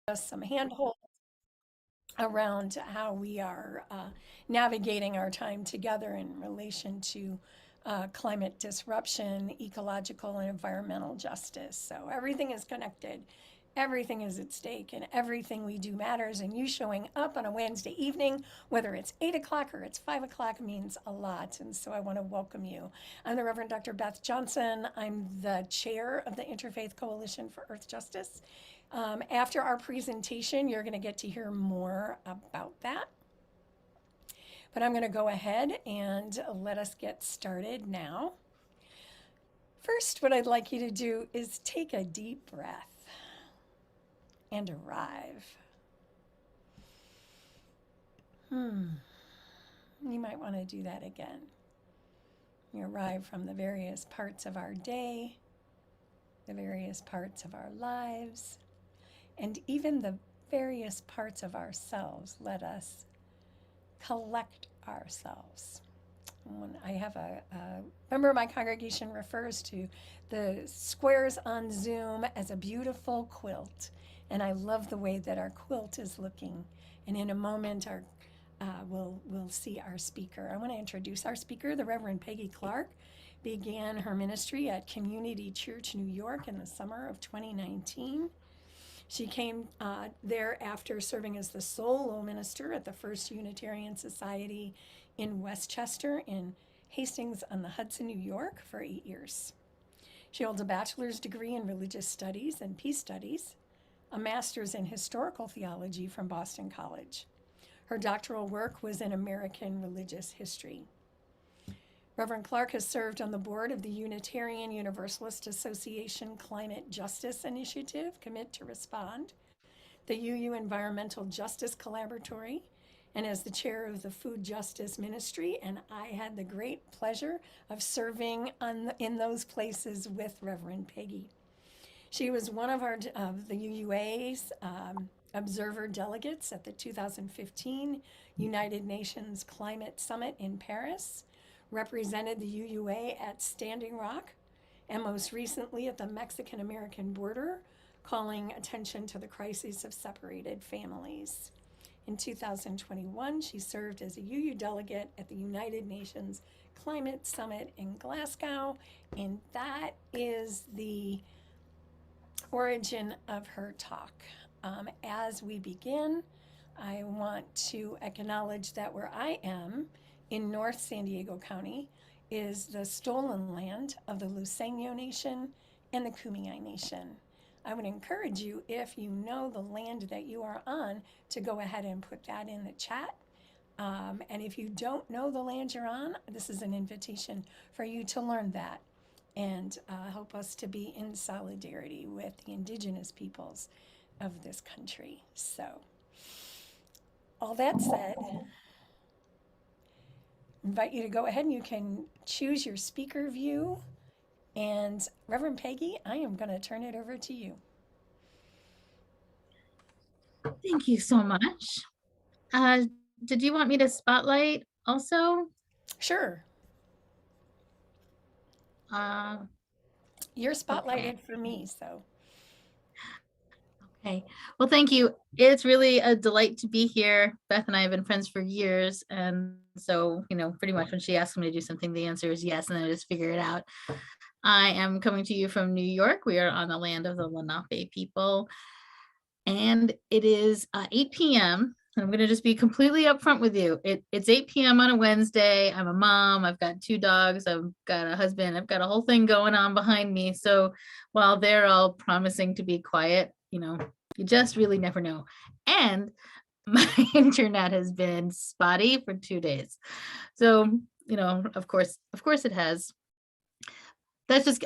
us some handhold around how we are navigating our time together in relation to climate disruption, ecological and environmental justice. So everything is connected. Everything is at stake and everything we do matters. And you showing up on a Wednesday evening, whether it's 8 o'clock or it's 5 o'clock, means a lot. And so I want to welcome you. I'm the Reverend Dr. Beth Johnson. I'm the chair of the Interfaith Coalition for Earth Justice. After our presentation, you're going to get to hear more about that. But I'm going to go ahead and let us get started now. First, what I'd like you to do is take a deep breath and arrive. You might want to do that again. You arrive from the various parts of our day, the various parts of our lives, and even the various parts of ourselves. Let us collect ourselves. When I have a member of my congregation refers to the squares on Zoom as a beautiful quilt. And I love the way that our quilt is looking. And in a moment, we'll see our speaker. I want to introduce our speaker. The Reverend Peggy Clarke began her ministry at Community Church, New York in the summer of 2019. She came there after serving as the solo minister at the First Unitarian Society in Westchester in Hastings-on-the-Hudson, New York for 8 years. She holds a bachelor's degree in religious studies and peace studies, a master's in historical theology from Boston College. Her doctoral work was in American religious history. Reverend Clarke has served on the board of the Unitarian Universalist Association Climate Justice Initiative, Commit to Respond, the UU Environmental Justice Collaboratory, and as the chair of the Food Justice Ministry. And I had the great pleasure of serving in those places with Reverend Peggy. She was one of the UUA's observer delegates at the 2015 United Nations Climate Summit in Paris, represented the UUA at Standing Rock, and most recently at the Mexican-American border, calling attention to the crises of separated families. In 2021, she served as a UU delegate at the United Nations Climate Summit in Glasgow, and that is the origin of her talk. As we begin, I want to acknowledge that where I am in North San Diego County is the stolen land of the Luiseño Nation and the Kumeyaay Nation. I would encourage you, if you know the land that you are on, to go ahead and put that in the chat. And if you don't know the land you're on, this is an invitation for you to learn that and help us to be in solidarity with the indigenous peoples of this country. So, all that said, invite you to go ahead and you can choose your speaker view. And Reverend Peggy, I am going to turn it over to you. Thank you so much. Did you want me to spotlight also? Sure. You're spotlighted Okay. for me, so. Okay. Well, thank you. It's really a delight to be here. Beth and I have been friends for years. And so, pretty much when she asks me to do something, the answer is yes. And then I just figure it out. I am coming to you from New York. We are on the land of the Lenape people. And it is 8 p.m. I'm going to just be completely upfront with you. It's 8 p.m. on a Wednesday. I'm a mom. I've got 2 dogs. I've got a husband. I've got a whole thing going on behind me. So while they're all promising to be quiet, you just really never know. And my internet has been spotty for 2 days. So, of course it has.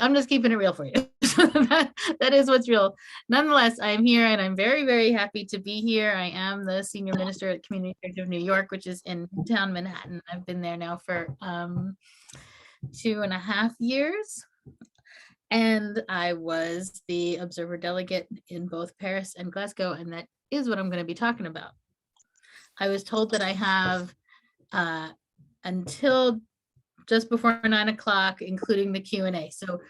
I'm just keeping it real for you. that is what's real. Nonetheless, I'm here and I'm very, very happy to be here. I am the senior minister at Community Church of New York, which is in downtown Manhattan. I've been there now for 2.5 years. And I was the observer delegate in both Paris and Glasgow, and that is what I'm going to be talking about. I was told that I have until just before 9 o'clock, including the Q&A. So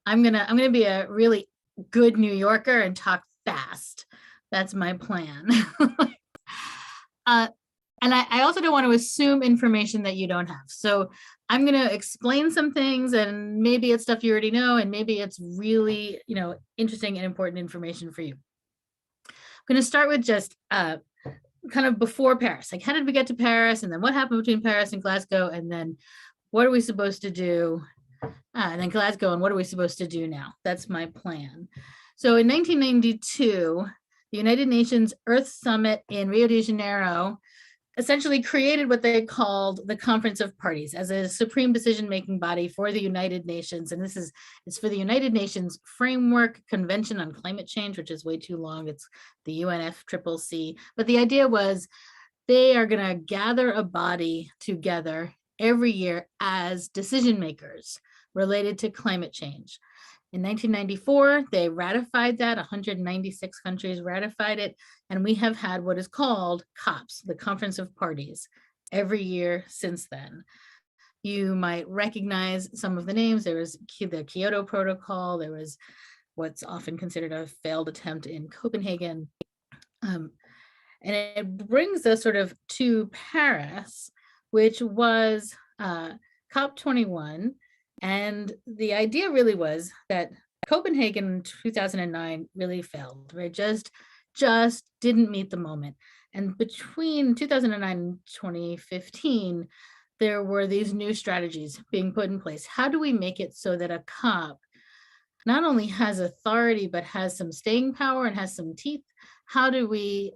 I'm gonna be a really good New Yorker and talk fast. That's my plan. uh, and I also don't want to assume information that you don't have. So I'm going to explain some things, and maybe it's stuff you already know, and maybe it's really, interesting and important information for you. I'm going to start with just kind of before Paris. Like, how did we get to Paris? And then what happened between Paris and Glasgow? And then what are we supposed to do? And then Glasgow, and what are we supposed to do now? That's my plan. So in 1992, the United Nations Earth Summit in Rio de Janeiro essentially created what they called the Conference of Parties as a supreme decision-making body for the United Nations. And it's for the United Nations Framework Convention on Climate Change, which is way too long. It's the UNFCCC. But the idea was they are going to gather a body together every year as decision makers related to climate change. In 1994, they ratified that. 196 countries ratified it. And we have had what is called COPs, the Conference of Parties, every year since then. You might recognize some of the names. There was the Kyoto Protocol. There was what's often considered a failed attempt in Copenhagen. And it brings us sort of to Paris, which was COP21. And the idea really was that Copenhagen in 2009 really failed, right? Just didn't meet the moment. And between 2009 and 2015, there were these new strategies being put in place. How do we make it so that a COP not only has authority, but has some staying power and has some teeth? How do we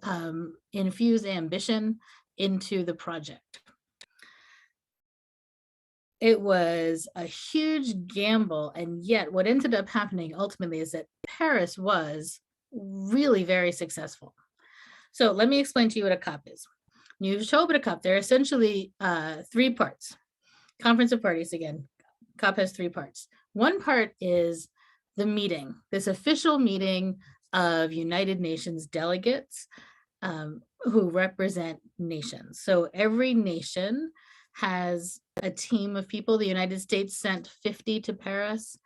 infuse ambition into the project? It was a huge gamble, and yet what ended up happening ultimately is that Paris was really very successful. So let me explain to you what a COP is. You show up at a COP, there are essentially 3 parts. Conference of Parties, again, COP has 3 parts. One part is the meeting, this official meeting of United Nations delegates who represent nations. So every nation has a team of people. The United States sent 50 to Paris.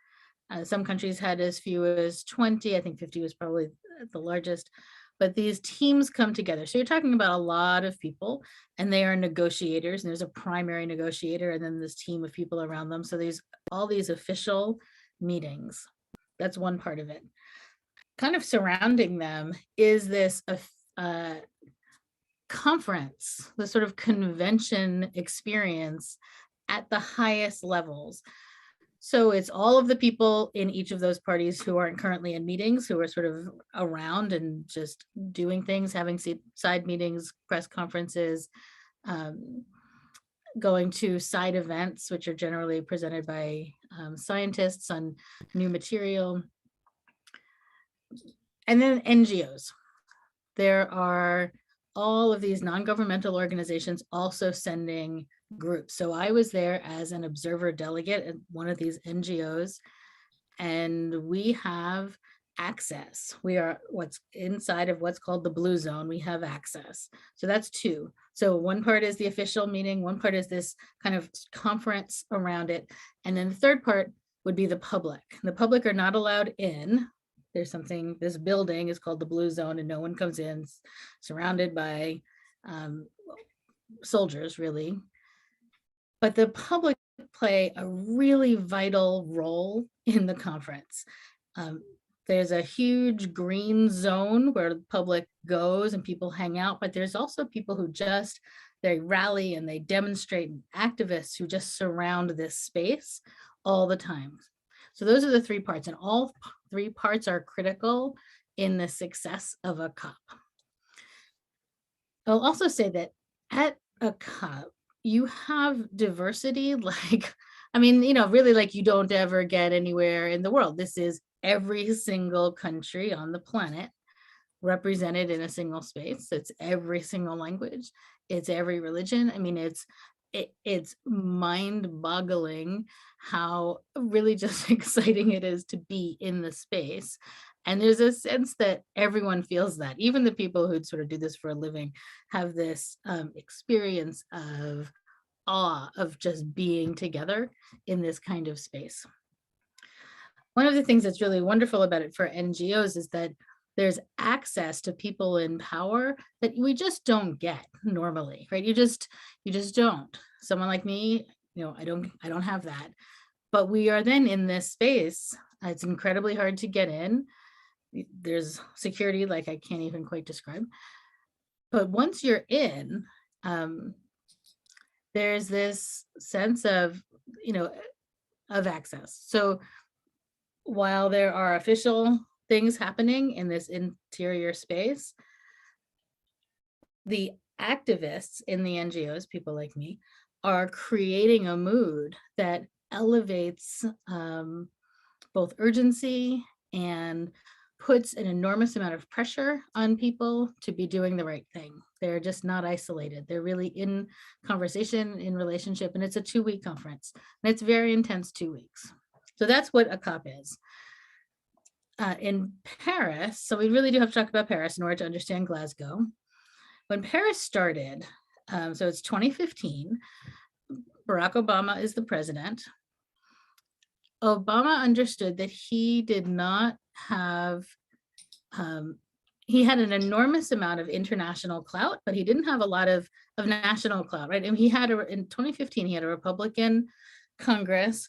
Some countries had as few as 20. I think 50 was probably the largest. But these teams come together. So you're talking about a lot of people, and they are negotiators. And there's a primary negotiator, and then this team of people around them. So there's all these official meetings. That's one part of it. Kind of surrounding them is this conference, the sort of convention experience at the highest levels. So it's all of the people in each of those parties who aren't currently in meetings, who are sort of around and just doing things, having side meetings, press conferences, going to side events, which are generally presented by scientists on new material. And then NGOs. There are all of these non-governmental organizations also sending groups. So I was there as an observer delegate at one of these NGOs, and we have access. We are what's inside of what's called the blue zone. We have access. So that's 2. So one part is the official meeting. One part is this kind of conference around it. And then the third part would be the public. The public are not allowed in. There's something, this building is called the blue zone, and no one comes in, surrounded by soldiers, really. But the public play a really vital role in the conference. There's a huge green zone where the public goes and people hang out, but there's also people who they rally and they demonstrate, and activists who just surround this space all the time. So those are the 3 parts, and all 3 parts are critical in the success of a COP. I'll also say that at a COP, you have diversity, really like you don't ever get anywhere in the world. This is every single country on the planet represented in a single space. It's every single language. It's every religion. I mean, it's mind-boggling how really just exciting it is to be in the space. And there's a sense that everyone feels that. Even the people who sort of do this for a living have this experience of awe of just being together in this kind of space. One of the things that's really wonderful about it for NGOs is that there's access to people in power that we just don't get normally, right? You just don't. Someone like me, I don't have that. But we are then in this space. It's incredibly hard to get in. There's security like I can't even quite describe. But once you're in, there's this sense of, of access. So while there are official things happening in this interior space, the activists in the NGOs, people like me, are creating a mood that elevates both urgency and puts an enormous amount of pressure on people to be doing the right thing. They're just not isolated. They're really in conversation, in relationship, and it's a 2-week conference. And it's very intense 2 weeks. So that's what a COP is. In Paris, so we really do have to talk about Paris in order to understand Glasgow. When Paris started, so it's 2015, Barack Obama is the president. Obama understood that he did not have, he had an enormous amount of international clout, but he didn't have a lot of national clout, right? And he had, in 2015, he had a Republican Congress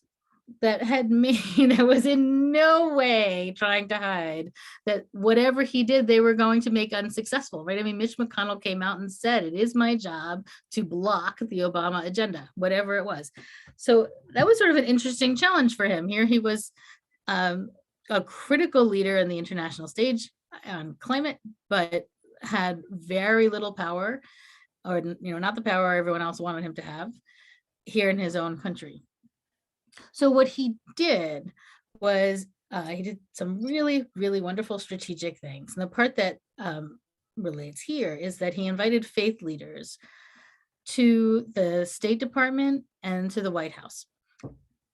that had that was in no way trying to hide that whatever he did, they were going to make unsuccessful, right? I mean, Mitch McConnell came out and said, it is my job to block the Obama agenda, whatever it was. So that was sort of an interesting challenge for him. Here he was a critical leader in the international stage on climate, but had very little power, or, not the power everyone else wanted him to have here in his own country. So what he did was he did some really, really wonderful strategic things. And the part that relates here is that he invited faith leaders to the State Department and to the White House.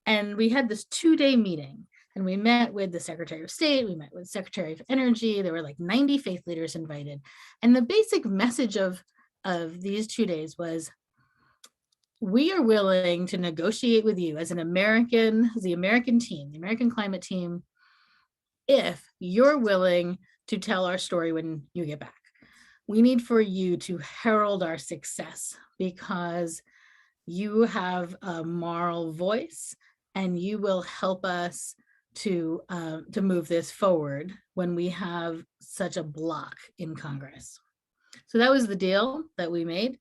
And we had this 2-day meeting, and we met with the Secretary of State, we met with Secretary of Energy. There were like 90 faith leaders invited. And the basic message of these 2 days was, we are willing to negotiate with you as the American team, the American climate team, if you're willing to tell our story when you get back. We need for you to herald our success because you have a moral voice and you will help us to move this forward when we have such a block in Congress. So that was the deal that we made.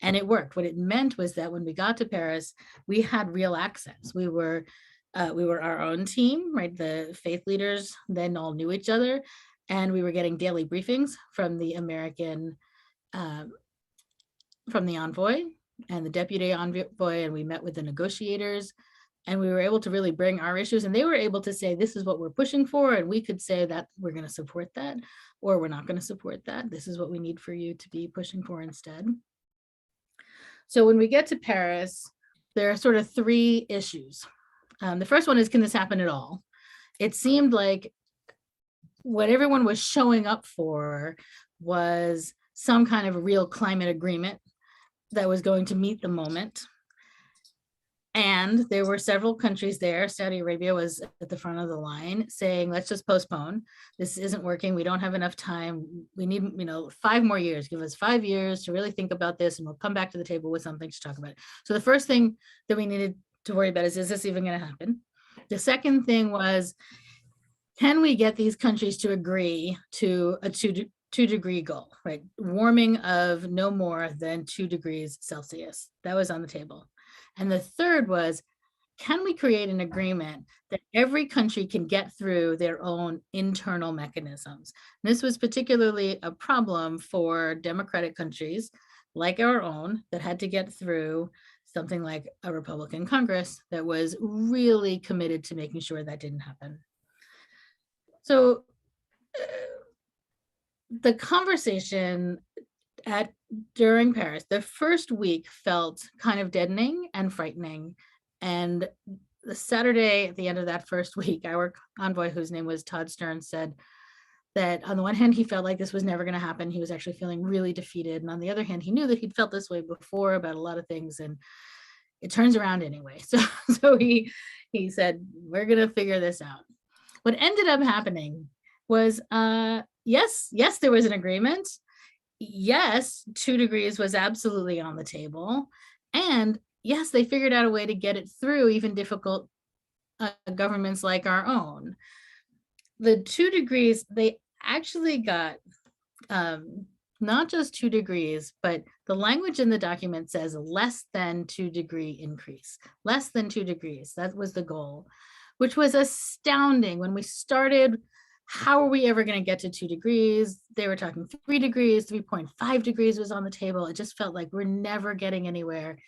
And it worked. What it meant was that when we got to Paris, we had real access. We were our own team, right? The faith leaders then all knew each other, and we were getting daily briefings from the American, from the envoy and the deputy envoy, and we met with the negotiators, and we were able to really bring our issues, and they were able to say, this is what we're pushing for, and we could say that we're going to support that, or we're not going to support that. This is what we need for you to be pushing for instead. So when we get to Paris, there are sort of 3 issues. The first one is, can this happen at all? It seemed like what everyone was showing up for was some kind of real climate agreement that was going to meet the moment. And there were several countries there. Saudi Arabia was at the front of the line saying, let's just postpone. This isn't working. We don't have enough time. We need, 5 more years. Give us 5 years to really think about this, and we'll come back to the table with something to talk about. So the first thing that we needed to worry about is this even going to happen? The second thing was, can we get these countries to agree to a 2-degree goal, right? Warming of no more than 2 degrees Celsius. That was on the table. And the third was, can we create an agreement that every country can get through their own internal mechanisms? And this was particularly a problem for democratic countries like our own that had to get through something like a Republican Congress that was really committed to making sure that didn't happen. So the conversation during Paris, the first week felt kind of deadening and frightening. And the Saturday at the end of that first week, our envoy, whose name was Todd Stearns, said that on the one hand, he felt like this was never going to happen. He was actually feeling really defeated. And on the other hand, he knew that he'd felt this way before about a lot of things, and it turns around anyway. So he said, we're going to figure this out. What ended up happening was yes, there was an agreement. Yes, 2 degrees was absolutely on the table. And yes, they figured out a way to get it through even difficult governments like our own. The 2 degrees, they actually got not just 2 degrees, but the language in the document says less than 2-degree increase, less than 2 degrees. That was the goal, which was astounding. When we started, how are we ever going to get to 2 degrees? They were talking 3 degrees, 3.5 degrees was on the table. It just felt like we're never getting anywhere.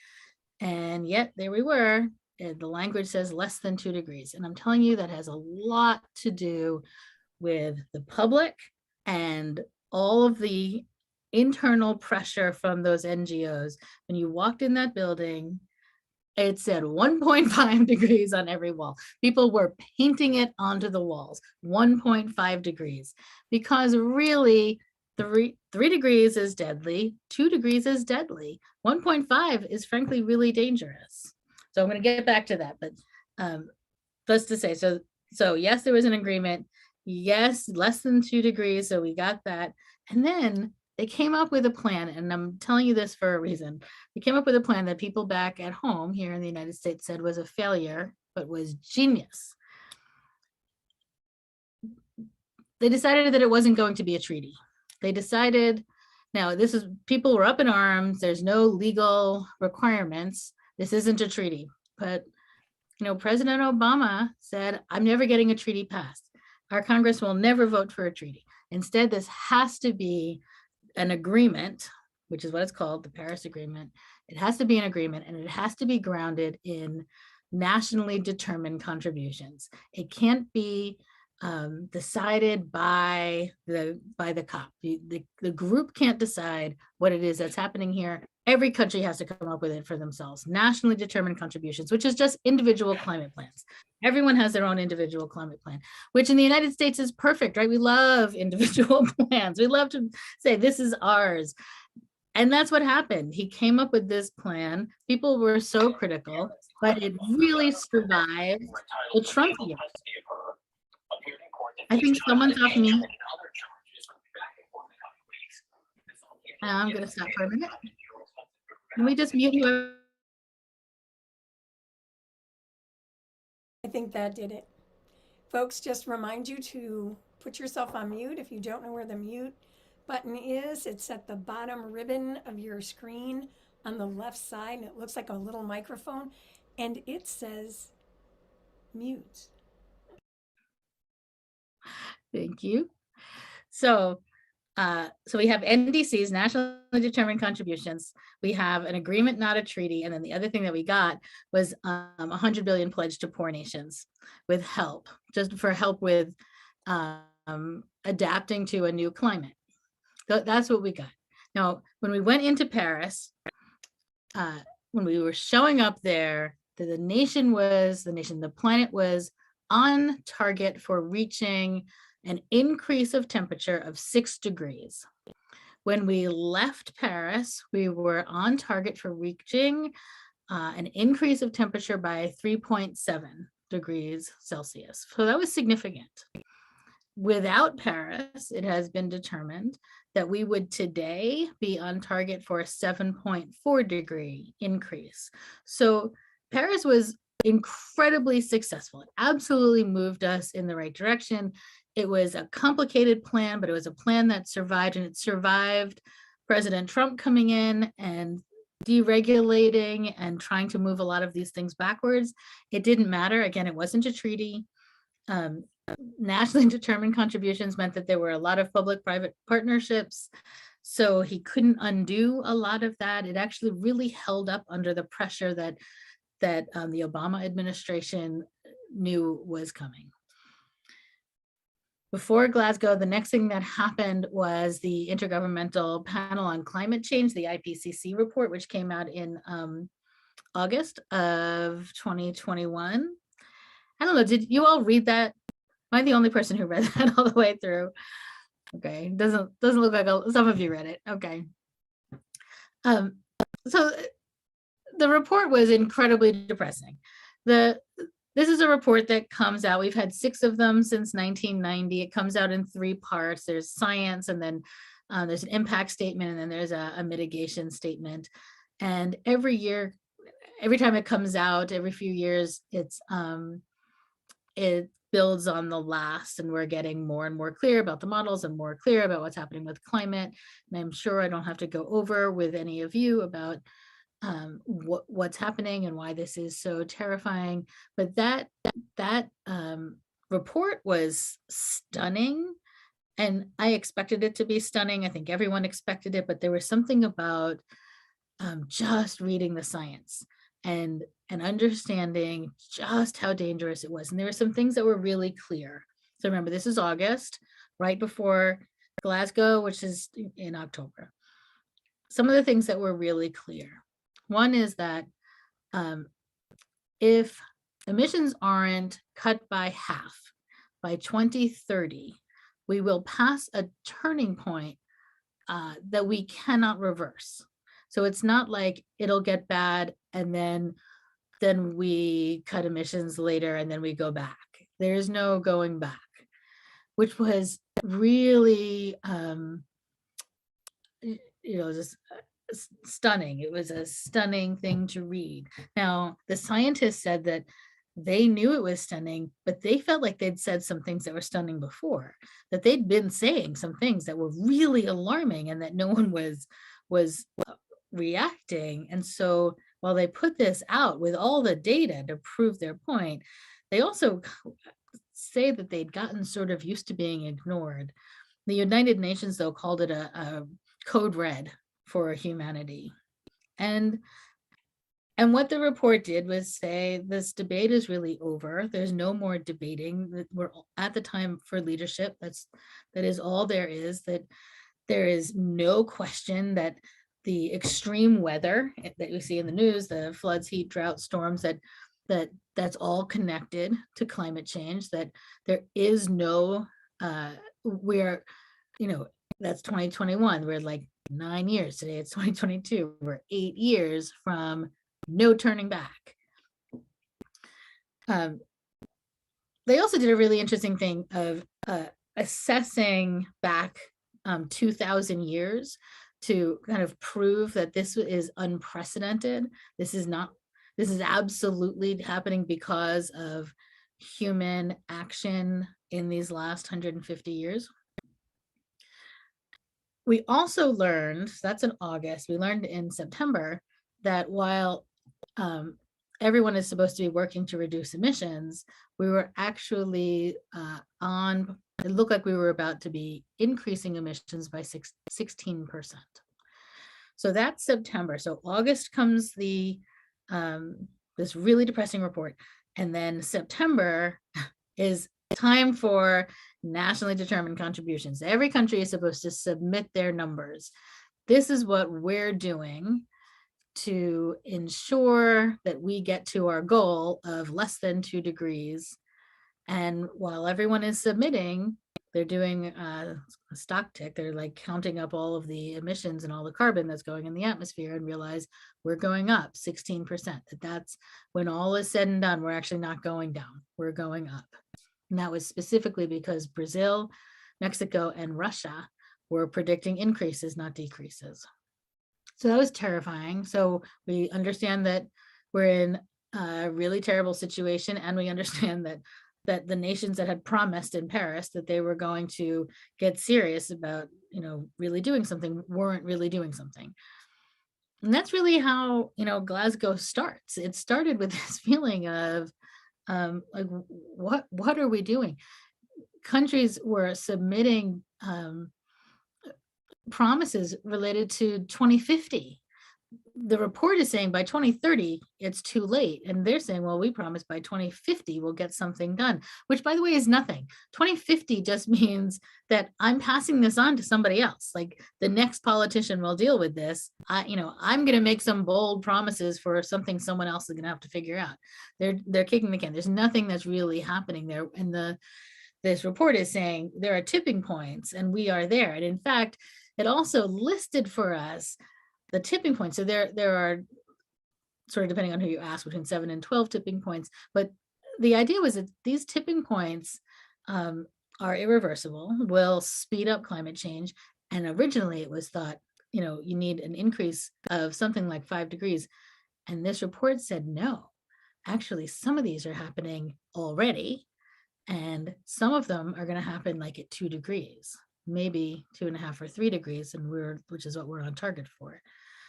And yet there we were. The language says less than 2 degrees. And I'm telling you, that has a lot to do with the public and all of the internal pressure from those NGOs. When you walked in that building, it said 1.5 degrees on every wall. People were painting it onto the walls, 1.5 degrees, because really 3 degrees is deadly, 2 degrees is deadly, 1.5 is frankly really dangerous. So I'm going to get back to that, but just to say, so yes, there was an agreement. Yes, less than 2 degrees, so we got that. And then they came up with a plan, and I'm telling you this for a reason. They came up with a plan that people back at home here in the United States said was a failure, but was genius. They decided that it wasn't going to be a treaty. They decided, now this is, people were up in arms, there's no legal requirements, this isn't a treaty. But President Obama said, I'm never getting a treaty passed. Our Congress will never vote for a treaty. Instead, this has to be an agreement, which is what it's called, the Paris Agreement. It has to be an agreement, and it has to be grounded in nationally determined contributions. It can't be decided by the COP. The group can't decide what it is that's happening here. Every country has to come up with it for themselves. Nationally determined contributions, which is just individual climate plans. Everyone has their own individual climate plan, which in the United States is perfect, right? We love individual plans. We love to say, this is ours. And that's what happened. He came up with this plan. People were so critical, but it really survived the Trump years. I think someone's off mute. I'm going to stop for a minute. Can we just mute you? I think that did it. Folks, just remind you to put yourself on mute if you don't know where the mute button is. It's at the bottom ribbon of your screen on the left side, and it looks like a little microphone, and it says mute. Thank you. So we have NDCs, nationally determined contributions. We have an agreement, not a treaty. And then the other thing that we got was 100 billion pledged to poor nations with help, just for help with adapting to a new climate. That's what we got. Now, when we went into Paris, when we were showing up there, the planet was on target for reaching an increase of temperature of 6 degrees. When we left Paris, we were on target for reaching an increase of temperature by 3.7 degrees Celsius. So that was significant. Without Paris, it has been determined that we would today be on target for a 7.4 degree increase. So Paris was incredibly successful. It absolutely moved us in the right direction. It was a complicated plan, but it was a plan that survived, and it survived President Trump coming in and deregulating and trying to move a lot of these things backwards. It didn't matter. Again, it wasn't a treaty. Nationally determined contributions meant that there were a lot of public-private partnerships. So he couldn't undo a lot of that. It actually really held up under the pressure that the Obama administration knew was coming. Before Glasgow, the next thing that happened was the Intergovernmental Panel on Climate Change, the IPCC report, which came out in August of 2021. I don't know, did you all read that? Am I the only person who read that all the way through? Okay, doesn't look like some of you read it. Okay. So the report was incredibly depressing. this is a report that comes out. We've had 6 of them since 1990. It comes out in 3 parts. There's science, and then there's an impact statement, and then there's a mitigation statement. And every year, every time it comes out, every few years, it builds on the last, and we're getting more and more clear about the models and more clear about what's happening with climate. And I'm sure I don't have to go over with any of you about what's happening and why this is so terrifying. But that report was stunning, and I expected it to be stunning. I think everyone expected it, but there was something about just reading the science and understanding just how dangerous it was. And there were some things that were really clear. So remember, this is August, right before Glasgow, which is in October. Some of the things that were really clear. One is that if emissions aren't cut by half by 2030, we will pass a turning point that we cannot reverse. So it's not like it'll get bad and then we cut emissions later and then we go back. There's no going back, which was really, just stunning. It was a stunning thing to read. Now, the scientists said that they knew it was stunning, but they felt like they'd said some things that were stunning before, that they'd been saying some things that were really alarming and that no one was reacting. And so while they put this out with all the data to prove their point, they also say that they'd gotten sort of used to being ignored. The United Nations, though, called it a code red for humanity. And what the report did was say this debate is really over. There's no more debating. We're at the time for leadership. That is all there is. That there is no question that the extreme weather that you see in the news, the floods, heat, drought, storms, that's all connected to climate change. That there is no, that's 2021. We're like 9 years today. It's 2022. We're 8 years from no turning back. They also did a really interesting thing of assessing back 2,000 years to kind of prove that this is unprecedented. This is absolutely happening because of human action in these last 150 years. We also learned, that's in August, we learned in September that while everyone is supposed to be working to reduce emissions, we were actually it looked like we were about to be increasing emissions by 16%. So that's September. So August comes this really depressing report. And then September is time for nationally determined contributions. Every country is supposed to submit their numbers. This is what we're doing to ensure that we get to our goal of less than 2 degrees. And while everyone is submitting, they're doing a stock tick. They're like counting up all of the emissions and all the carbon that's going in the atmosphere and realize we're going up 16%. That's when all is said and done, we're actually not going down, we're going up. And that was specifically because Brazil, Mexico, and Russia were predicting increases, not decreases. So that was terrifying. So we understand that we're in a really terrible situation, and we understand that the nations that had promised in Paris that they were going to get serious about, really doing something, weren't really doing something. And that's really how, Glasgow starts. It started with this feeling of like, what are we doing? Countries were submitting promises related to 2050. The report is saying by 2030 it's too late, and they're saying, well, we promised by 2050 we'll get something done, which, by the way, is nothing. 2050 just means that I'm passing this on to somebody else. Like, the next politician will deal with this. I'm going to make some bold promises for something someone else is going to have to figure out. They're kicking the can. There's nothing that's really happening there. And this report is saying there are tipping points, and we are there. And in fact, it also listed for us the tipping points. So there are, sort of depending on who you ask, between 7 and 12 tipping points, but the idea was that these tipping points are irreversible, will speed up climate change. And originally it was thought, you need an increase of something like 5 degrees. And this report said, no, actually, some of these are happening already. And some of them are going to happen like at 2 degrees, maybe 2.5 or 3 degrees, which is what we're on target for.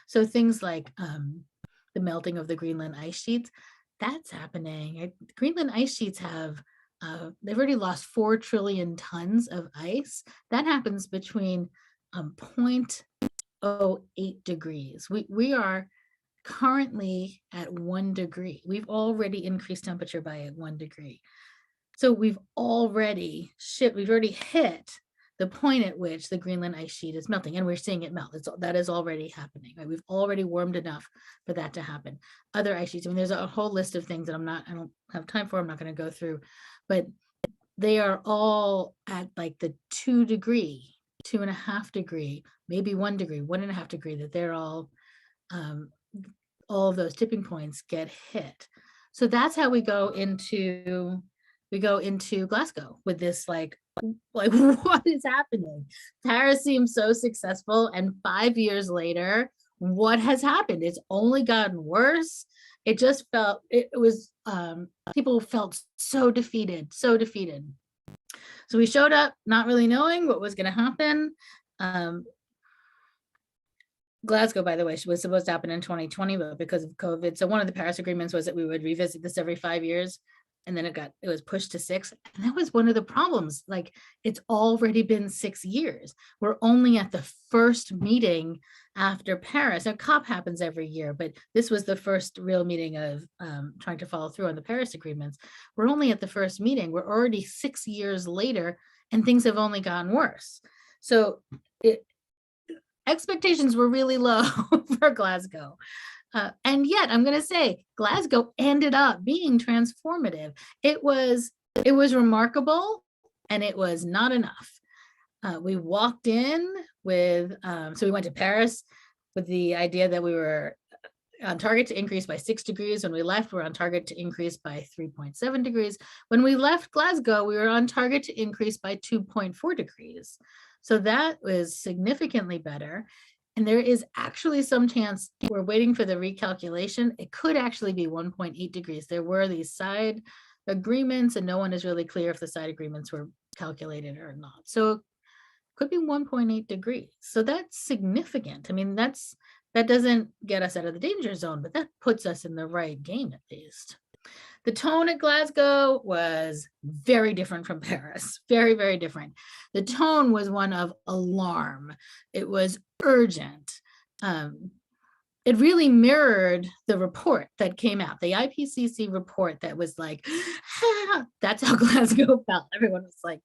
So things like the melting of the Greenland ice sheets, that's happening. Greenland ice sheets they've already lost 4 trillion tons of ice. That happens between 0.08 degrees. We are currently at 1 degree. We've already increased temperature by 1 degree. So we've already hit the point at which the Greenland ice sheet is melting, and we're seeing it melt. That is already happening. Right? We've already warmed enough for that to happen. Other ice sheets, there's a whole list of things that I don't have time for. I'm not going to go through, but they are all at like the 2 degree, 2.5 degree, maybe 1 degree, 1.5 degree, that they're all of those tipping points get hit. So that's how we go into Glasgow with this like what is happening? Paris seems so successful, and 5 years later, what has happened? It's only gotten worse. It just felt people felt so defeated. So we showed up not really knowing what was going to happen. Glasgow, by the way, was supposed to happen in 2020, but because of COVID, so one of the Paris agreements was that we would revisit this every 5 years, and then it was pushed to 6, and that was one of the problems. Like, it's already been 6 years. We're only at the first meeting after Paris. Now, COP happens every year, but this was the first real meeting of trying to follow through on the Paris agreements. We're only at the first meeting. We're already 6 years later, and things have only gotten worse. So expectations were really low for Glasgow. And yet, I'm going to say, Glasgow ended up being transformative. It was remarkable, and it was not enough. We walked in with, so we went to Paris with the idea that we were on target to increase by 6 degrees. When we left, we were on target to increase by 3.7 degrees. When we left Glasgow, we were on target to increase by 2.4 degrees. So that was significantly better. And there is actually some chance, we're waiting for the recalculation, it could actually be 1.8 degrees. There were these side agreements, and no one is really clear if the side agreements were calculated or not. So it could be 1.8 degrees. So that's significant. I mean, that doesn't get us out of the danger zone, but that puts us in the right game at least. The tone at Glasgow was very different from Paris, very, very different. The tone was one of alarm. It was urgent. It really mirrored the report that came out, the IPCC report that was like, that's how Glasgow felt. Everyone was like,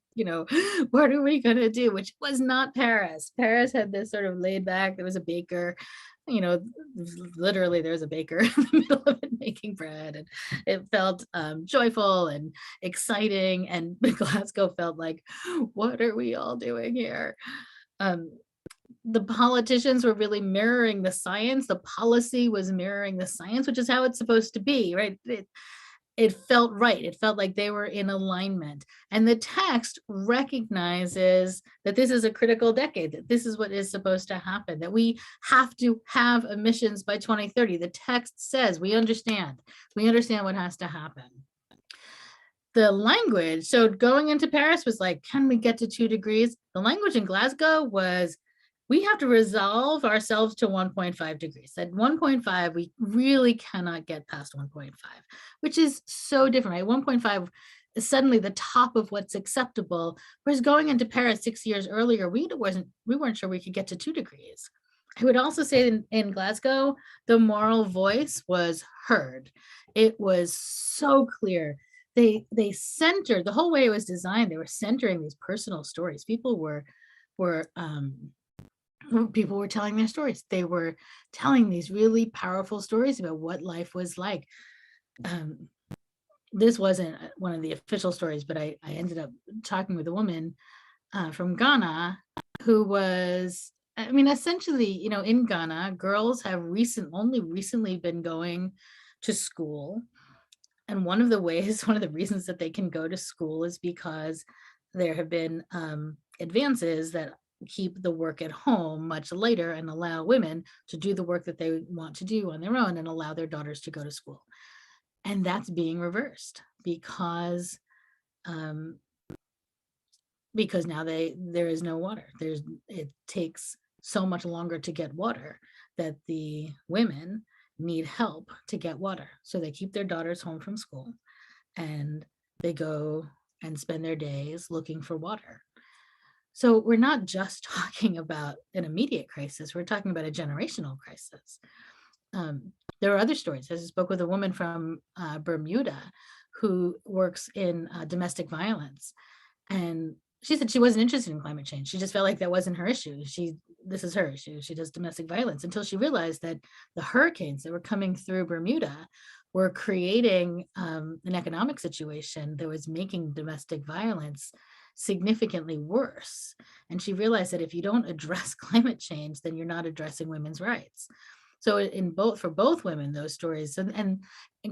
what are we going to do? Which was not Paris. Paris had this sort of laid back, there was a baker, literally there's a baker in the middle of it making bread, and it felt joyful and exciting. And Glasgow felt like, what are we all doing here? The politicians were really mirroring the science. The policy was mirroring the science, which is how it's supposed to be, right? It felt right. It felt like they were in alignment. And the text recognizes that this is a critical decade, that this is what is supposed to happen, that we have to have emissions by 2030. The text says, we understand what has to happen. The language, so going into Paris was like, can we get to 2 degrees? The language in Glasgow was, we have to resolve ourselves to 1.5 degrees. At 1.5, we really cannot get past 1.5, which is so different, right? 1.5 is suddenly the top of what's acceptable, whereas going into Paris 6 years earlier, we weren't sure we could get to 2 degrees. I would also say in Glasgow, the moral voice was heard. It was so clear. They centered, the whole way it was designed, they were centering these personal stories. People were telling their stories. They were telling these really powerful stories about what life was like. This wasn't one of the official stories, but I ended up talking with a woman from Ghana who was, essentially, in Ghana, girls have only recently been going to school. one of the ways, one of the reasons that they can go to school is because there have been advances that keep the work at home much lighter and allow women to do the work that they want to do on their own and allow their daughters to go to school. And that's being reversed because um, now there is no water. It takes so much longer to get water that the women need help to get water. So they keep their daughters home from school and they go and spend their days looking for water. So we're not just talking about an immediate crisis, we're talking about a generational crisis. There are other stories. I spoke with a woman from Bermuda who works in domestic violence, and she said she wasn't interested in climate change. She just felt like that wasn't her issue. This is her issue. She does domestic violence, until she realized that the hurricanes that were coming through Bermuda were creating an economic situation that was making domestic violence significantly worse. And she realized that if you don't address climate change, then you're not addressing women's rights. So for both women, those stories, and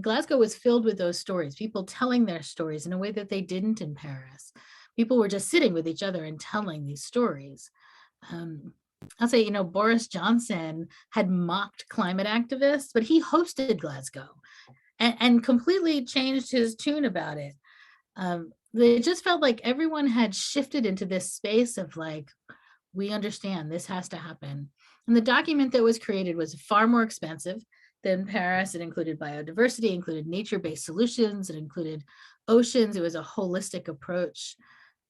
Glasgow was filled with those stories, people telling their stories in a way that they didn't in Paris. People were just sitting with each other and telling these stories. I'll say, Boris Johnson had mocked climate activists, but he hosted Glasgow and completely changed his tune about it. It just felt like everyone had shifted into this space of like, we understand this has to happen. And the document that was created was far more expensive than Paris. It included biodiversity, included nature-based solutions, it included oceans. It was a holistic approach,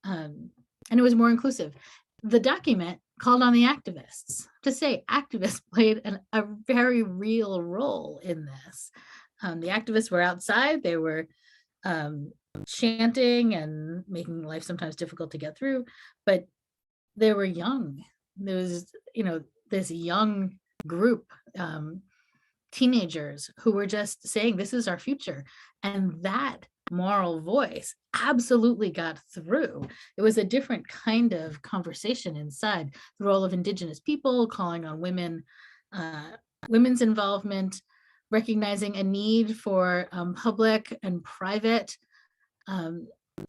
and it was more inclusive. The document called on the activists to say activists played a very real role in this. The activists were outside, they were chanting and making life sometimes difficult to get through, but they were young. There was, this young group, teenagers who were just saying, this is our future. And that moral voice absolutely got through. It was a different kind of conversation inside. The role of Indigenous people, calling on women, women's involvement, recognizing a need for public and private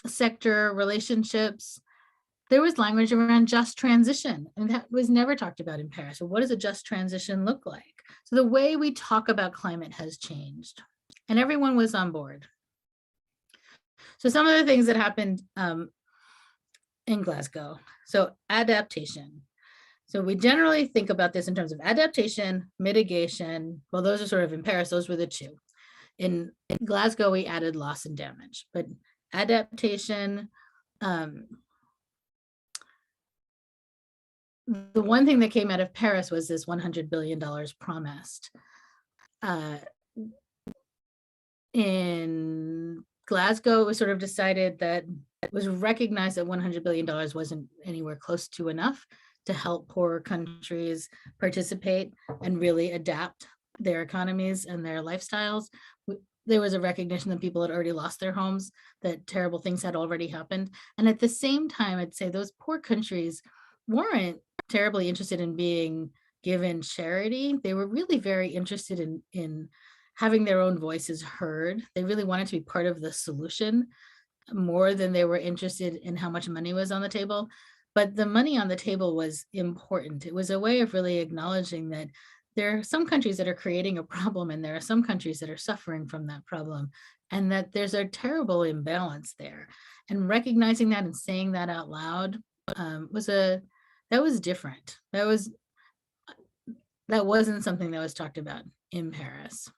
sector relationships. There was language around just transition, and that was never talked about in Paris. So what does a just transition look like? So the way we talk about climate has changed, and everyone was on board. So some of the things that happened in Glasgow. So adaptation. So we generally think about this in terms of adaptation, mitigation. Well, those are sort of in Paris, those were the two. In Glasgow, we added loss and damage, but adaptation, the one thing that came out of Paris was this $100 billion promised. In Glasgow, it was sort of decided that it was recognized that $100 billion wasn't anywhere close to enough to help poorer countries participate and really adapt their economies and their lifestyles. There was a recognition that people had already lost their homes, that terrible things had already happened. And at the same time, I'd say those poor countries weren't terribly interested in being given charity. They were really very interested in having their own voices heard. They really wanted to be part of the solution more than they were interested in how much money was on the table. But the money on the table was important. It was a way of really acknowledging that there are some countries that are creating a problem and there are some countries that are suffering from that problem, and that there's a terrible imbalance there. And recognizing that and saying that out loud was different. That wasn't something that was talked about in Paris.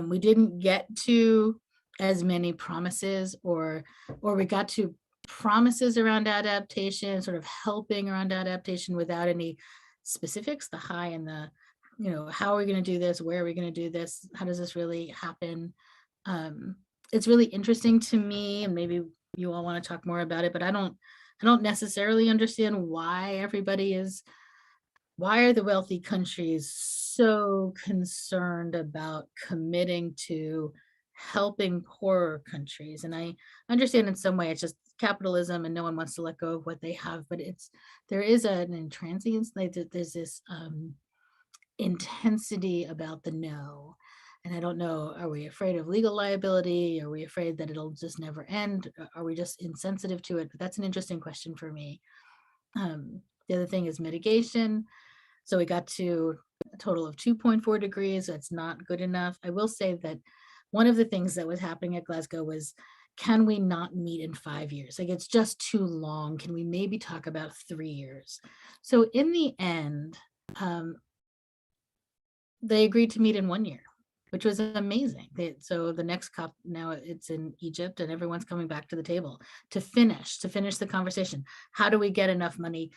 We didn't get to as many promises, or we got to promises around adaptation, sort of helping around adaptation without any specifics, the high and the, how are we going to do this? Where are we going to do this? How does this really happen? It's really interesting to me, and maybe you all want to talk more about it, but I don't necessarily understand why are the wealthy countries so concerned about committing to helping poorer countries? And I understand in some way it's just capitalism and no one wants to let go of what they have, but there is an intransience, like there's this intensity about the no. And I don't know, are we afraid of legal liability? Are we afraid that it'll just never end? Are we just insensitive to it? But that's an interesting question for me. The other thing is mitigation. So we got to a total of 2.4 degrees. That's not good enough. I will say that one of the things that was happening at Glasgow was, can we not meet in 5 years? Like, it's just too long. Can we maybe talk about 3 years? So in the end, they agreed to meet in 1 year, which was amazing. So the next COP, now it's in Egypt, and everyone's coming back to the table to finish the conversation. How do we get enough money?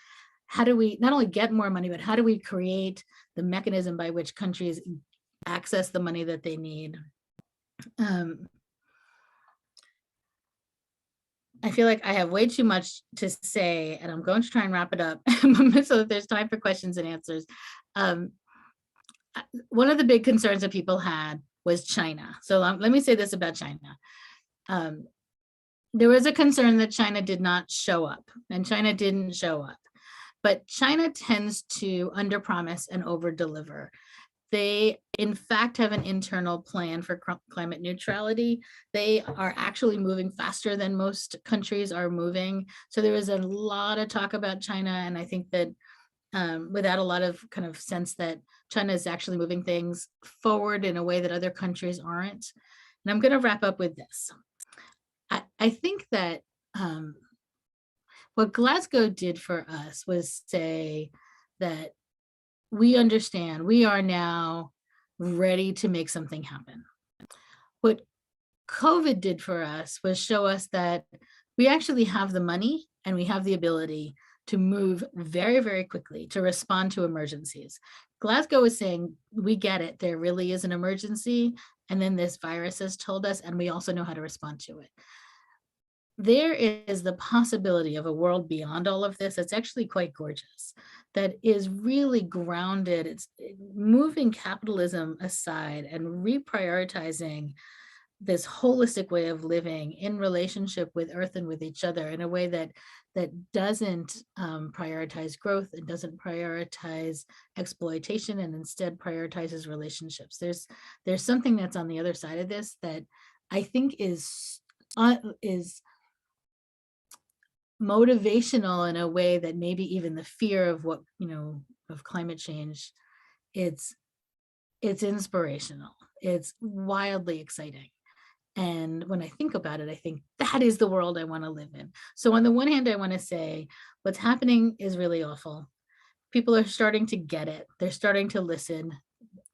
How do we not only get more money, but how do we create the mechanism by which countries access the money that they need? I feel like I have way too much to say, and I'm going to try and wrap it up so that there's time for questions and answers. One of the big concerns that people had was China. So let me say this about China. There was a concern that China did not show up, and China didn't show up. But China tends to underpromise and overdeliver. They, in fact, have an internal plan for climate neutrality. They are actually moving faster than most countries are moving. So there is a lot of talk about China, and I think that without a lot of kind of sense that China is actually moving things forward in a way that other countries aren't. And I'm going to wrap up with this. I think that what Glasgow did for us was say that we understand, we are now ready to make something happen. What COVID did for us was show us that we actually have the money and we have the ability to move very, very quickly to respond to emergencies. Glasgow is saying, we get it, there really is an emergency, and then this virus has told us, and we also know how to respond to it. There is the possibility of a world beyond all of this that's actually quite gorgeous, that is really grounded. It's moving capitalism aside and reprioritizing this holistic way of living in relationship with Earth and with each other in a way that doesn't prioritize growth, and doesn't prioritize exploitation, and instead prioritizes relationships. There's something that's on the other side of this that I think is motivational in a way that maybe even the fear of what, of climate change, it's inspirational. It's wildly exciting. And when I think about it, I think that is the world I want to live in. So on the one hand, I want to say what's happening is really awful. People are starting to get it. They're starting to listen.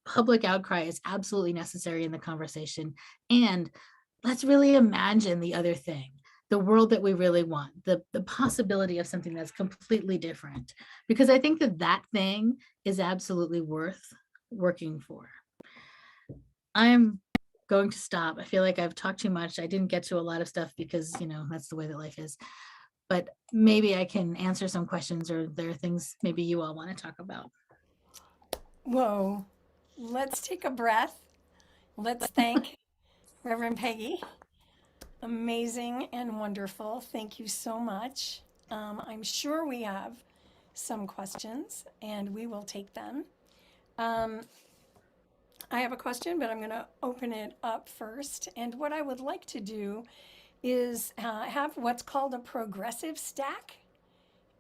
Public outcry is absolutely necessary in the conversation. And let's really imagine the other thing, the world that we really want, the possibility of something that's completely different. Because I think that thing is absolutely worth working for. I'm going to stop. I feel like I've talked too much. I didn't get to a lot of stuff because, that's the way that life is. But maybe I can answer some questions, or there are things maybe you all want to talk about. Whoa, let's take a breath. Let's thank Reverend Peggy. Amazing and wonderful. Thank you so much. I'm sure we have some questions and we will take them. I have a question, but I'm going to open it up first. And what I would like to do is have what's called a progressive stack.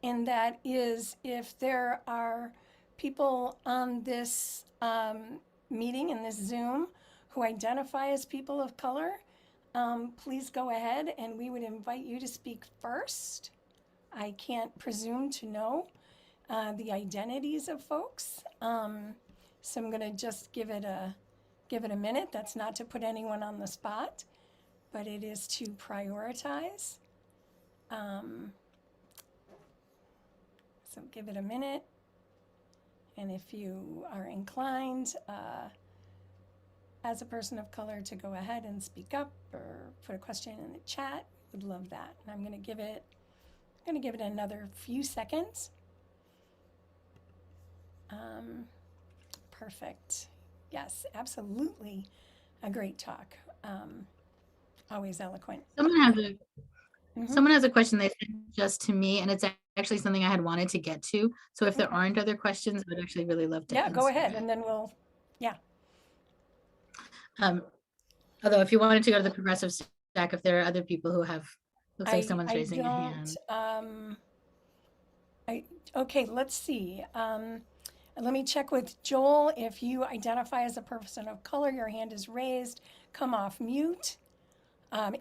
And that is, if there are people on this meeting, in this Zoom, who identify as people of color, please go ahead and we would invite you to speak first. I can't presume to know the identities of folks. So I'm going to just give it a minute. That's not to put anyone on the spot, but it is to prioritize. So give it a minute. And if you are inclined as a person of color to go ahead and speak up or put a question in the chat, would love that. And I'm going to give it another few seconds. Perfect. Yes, absolutely. A great talk. Always eloquent. Someone has a question they sent just to me, and it's actually something I had wanted to get to. So if there aren't other questions, I would actually really love to answer. Go ahead, and then we'll, Um, although if you wanted to go to the progressive stack, if there are other people who have, looks like someone's I raising a hand. don't, I, okay, let's see. Let me check with Joel. If you identify as a person of color, your hand is raised. Come off mute.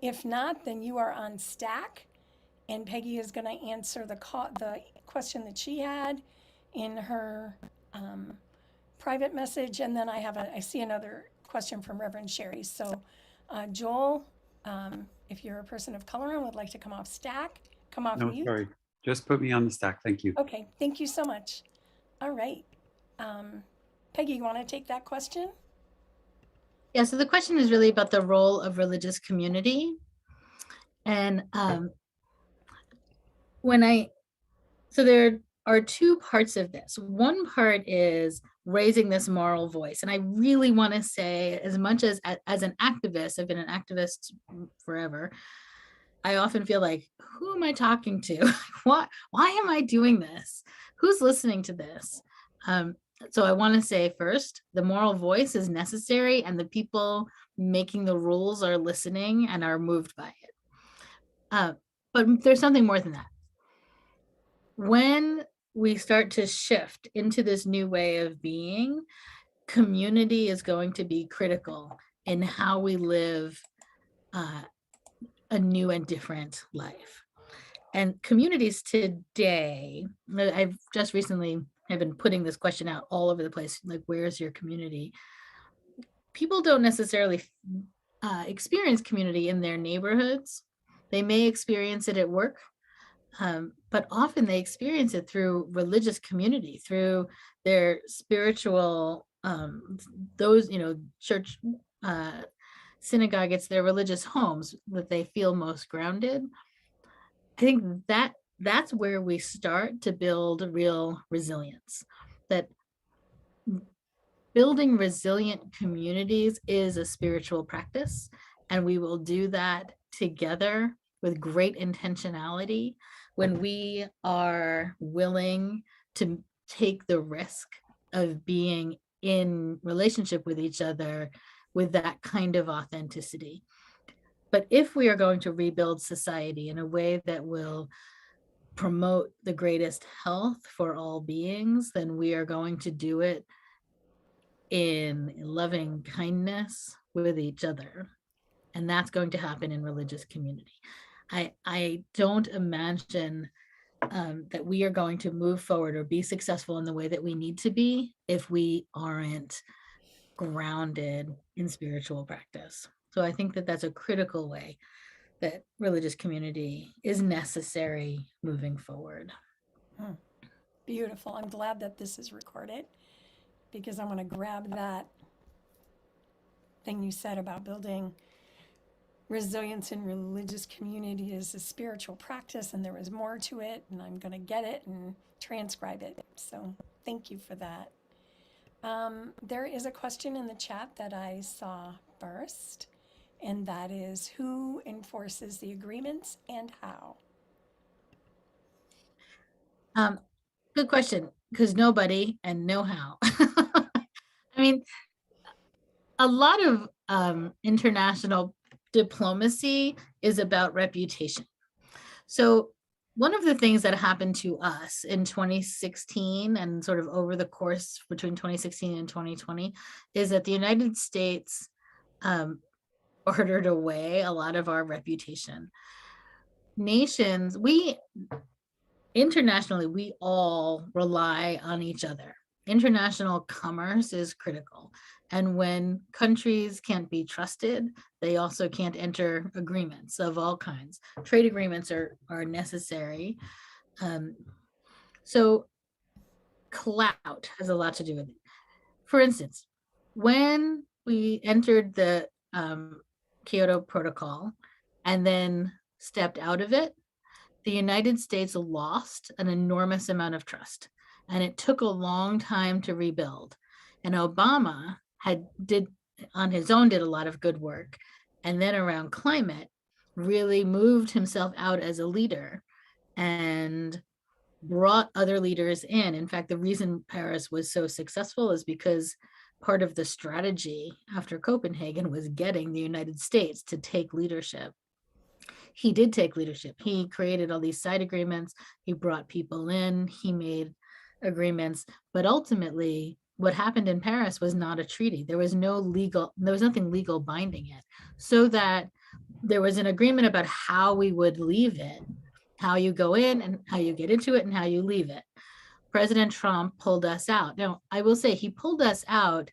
If not, then you are on stack, and Peggy is going to answer the question that she had in her private message, and then I see another question from Reverend Sherry. So, Joel, if you're a person of color and would like to come off stack, come off No, mute. sorry. Just put me on the stack. Thank you. Okay, thank you so much. All right. Peggy, you want to take that question? Yeah, so the question is really about the role of religious community. And so there are two parts of this. One part is raising this moral voice. And I really want to say, as much as an activist, I've been an activist forever, I often feel like, who am I talking to? Why am I doing this? Who's listening to this? So I want to say first, the moral voice is necessary, and the people making the rules are listening and are moved by it. But there's something more than that. When we start to shift into this new way of being, community is going to be critical in how we live a new and different life. And communities today, I've just recently have been putting this question out all over the place, like, where's your community? People don't necessarily experience community in their neighborhoods. They may experience it at work, but often they experience it through religious community, through their spiritual, those, church, synagogue, it's their religious homes that they feel most grounded. I think that's where we start to build real resilience. That building resilient communities is a spiritual practice, and we will do that together with great intentionality when we are willing to take the risk of being in relationship with each other with that kind of authenticity. But if we are going to rebuild society in a way that will promote the greatest health for all beings, then we are going to do it in loving kindness with each other. And that's going to happen in religious community. I don't imagine that we are going to move forward or be successful in the way that we need to be if we aren't grounded in spiritual practice. So I think that that's a critical way that religious community is necessary moving forward. Beautiful. I'm glad that this is recorded because I want to grab that thing you said about building resilience in religious community as a spiritual practice, and there was more to it, and I'm going to get it and transcribe it. So thank you for that. There is a question in the chat that I saw first, and that is, who enforces the agreements and how? Good question, because nobody and no how. I mean, a lot of international diplomacy is about reputation. So one of the things that happened to us in 2016 and sort of over the course between 2016 and 2020 is that the United States ordered away a lot of our reputation. Nations, internationally, we all rely on each other. International commerce is critical. And when countries can't be trusted, they also can't enter agreements of all kinds. Trade agreements are necessary. So clout has a lot to do with it. For instance, when we entered the Kyoto Protocol and then stepped out of it, the United States lost an enormous amount of trust, and it took a long time to rebuild. And Obama did a lot of good work, and then around climate really moved himself out as a leader and brought other leaders in. In fact, the reason Paris was so successful is because part of the strategy after Copenhagen was getting the United States to take leadership. He did take leadership. He created all these side agreements. He brought people in. He made agreements. But ultimately, what happened in Paris was not a treaty. There was nothing legal binding it. So that there was an agreement about how we would leave it, how you go in and how you get into it and how you leave it. President Trump pulled us out. Now, I will say he pulled us out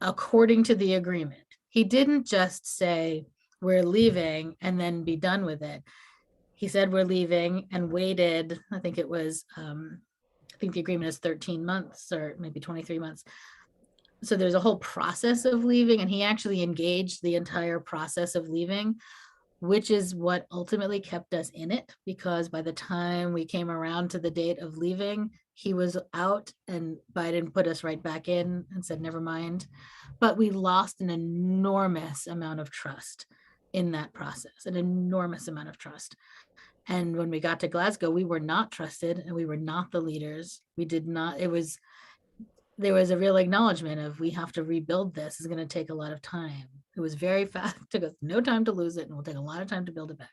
according to the agreement. He didn't just say, we're leaving and then be done with it. He said we're leaving and waited, I think it was, I think the agreement is 13 months or maybe 23 months. So there's a whole process of leaving, and he actually engaged the entire process of leaving, which is what ultimately kept us in it, because by the time we came around to the date of leaving, he was out and Biden put us right back in and said, never mind. But we lost an enormous amount of trust in that process, an enormous amount of trust. And when we got to Glasgow, we were not trusted and we were not the leaders. We did not, there was a real acknowledgement of, we have to rebuild this. It's going to take a lot of time. It was very fast, took us no time to lose it, and will take a lot of time to build it back.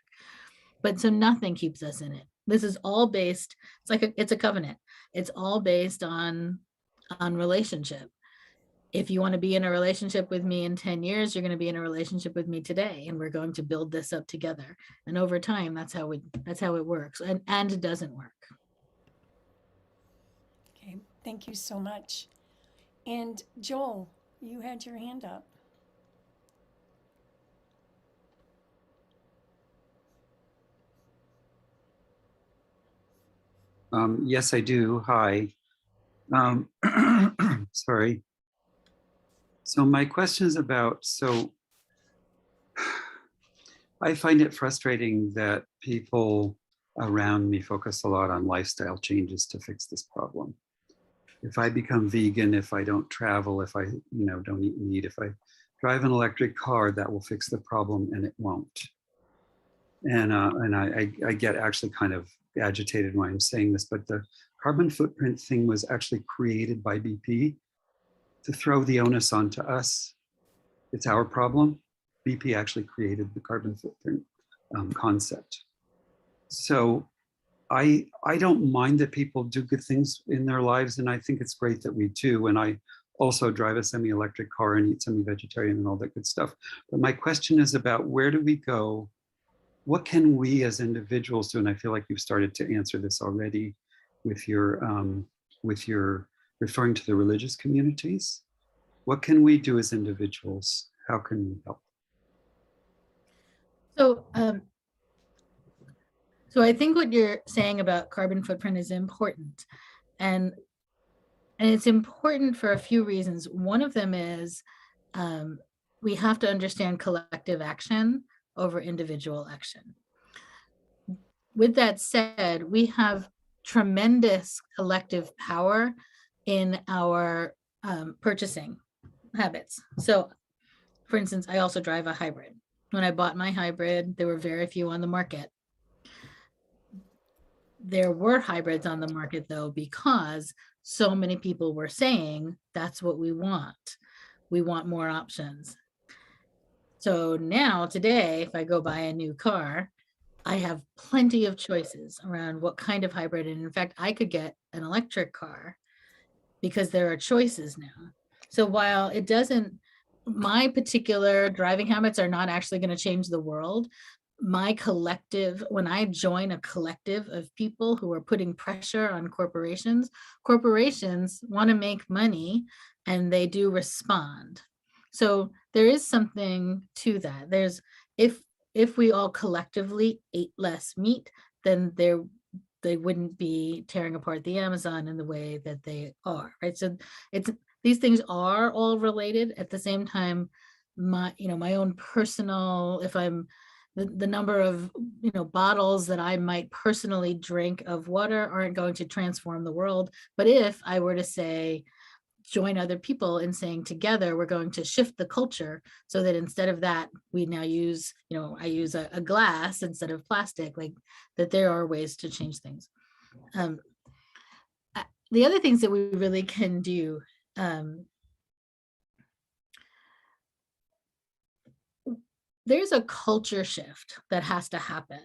But so nothing keeps us in it. This is all based, it's a covenant. It's all based on relationship. If you want to be in a relationship with me in 10 years, you're going to be in a relationship with me today, and we're going to build this up together. And over time, that's how it works, and it doesn't work. Okay, thank you so much. And Joel, you had your hand up. Yes, I do. Hi. Sorry. So my question is about, I find it frustrating that people around me focus a lot on lifestyle changes to fix this problem. If I become vegan, if I don't travel, if I don't eat meat, if I drive an electric car, that will fix the problem, and it won't. And I get actually kind of agitated when I'm saying this, but the carbon footprint thing was actually created by BP to throw the onus onto us. It's our problem. BP actually created the carbon footprint concept. So I don't mind that people do good things in their lives, and I think it's great that we do. And I also drive a semi-electric car and eat semi-vegetarian and all that good stuff. But my question is about, where do we go? What can we as individuals do? And I feel like you've started to answer this already with your referring to the religious communities. What can we do as individuals? How can we help? So I think what you're saying about carbon footprint is important. And it's important for a few reasons. One of them is we have to understand collective action over individual action. With that said, we have tremendous collective power in our purchasing habits. So for instance, I also drive a hybrid. When I bought my hybrid, there were very few on the market. There were hybrids on the market though, because so many people were saying, that's what we want. We want more options. So now today, if I go buy a new car, I have plenty of choices around what kind of hybrid. And in fact, I could get an electric car because there are choices now. So while it doesn't, my particular driving habits are not actually going to change the world, my collective, when I join a collective of people who are putting pressure on corporations want to make money, and they do respond. So there is something to that. There's, if we all collectively ate less meat, then they wouldn't be tearing apart the Amazon in the way that they are, right? So these things are all related. At the same time, my own personal, if I'm the number of bottles that I might personally drink of water aren't going to transform the world. But if I were to say, join other people in saying together, we're going to shift the culture so that instead of that, we now use, I use a glass instead of plastic, like that there are ways to change things. The other things that we really can do there's a culture shift that has to happen,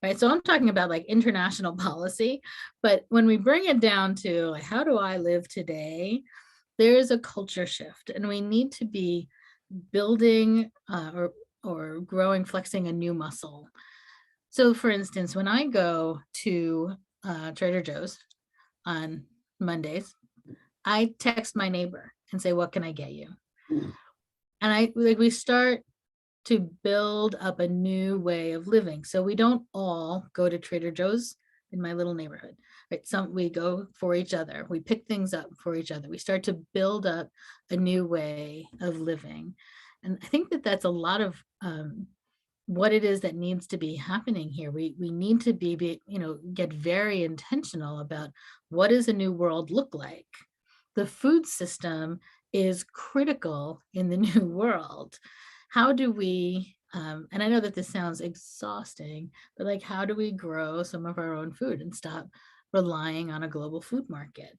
right? So I'm talking about like international policy, but when we bring it down to like, how do I live today? There's a culture shift, and we need to be building or growing, flexing a new muscle. So for instance, when I go to Trader Joe's on Mondays, I text my neighbor and say, what can I get you? And we start to build up a new way of living. So we don't all go to Trader Joe's in my little neighborhood, right? We go for each other. We pick things up for each other. We start to build up a new way of living. And I think that that's a lot of what it is that needs to be happening here. We need to get very intentional about what does a new world look like. The food system is critical in the new world. How do we, and I know that this sounds exhausting, but like, how do we grow some of our own food and stop relying on a global food market?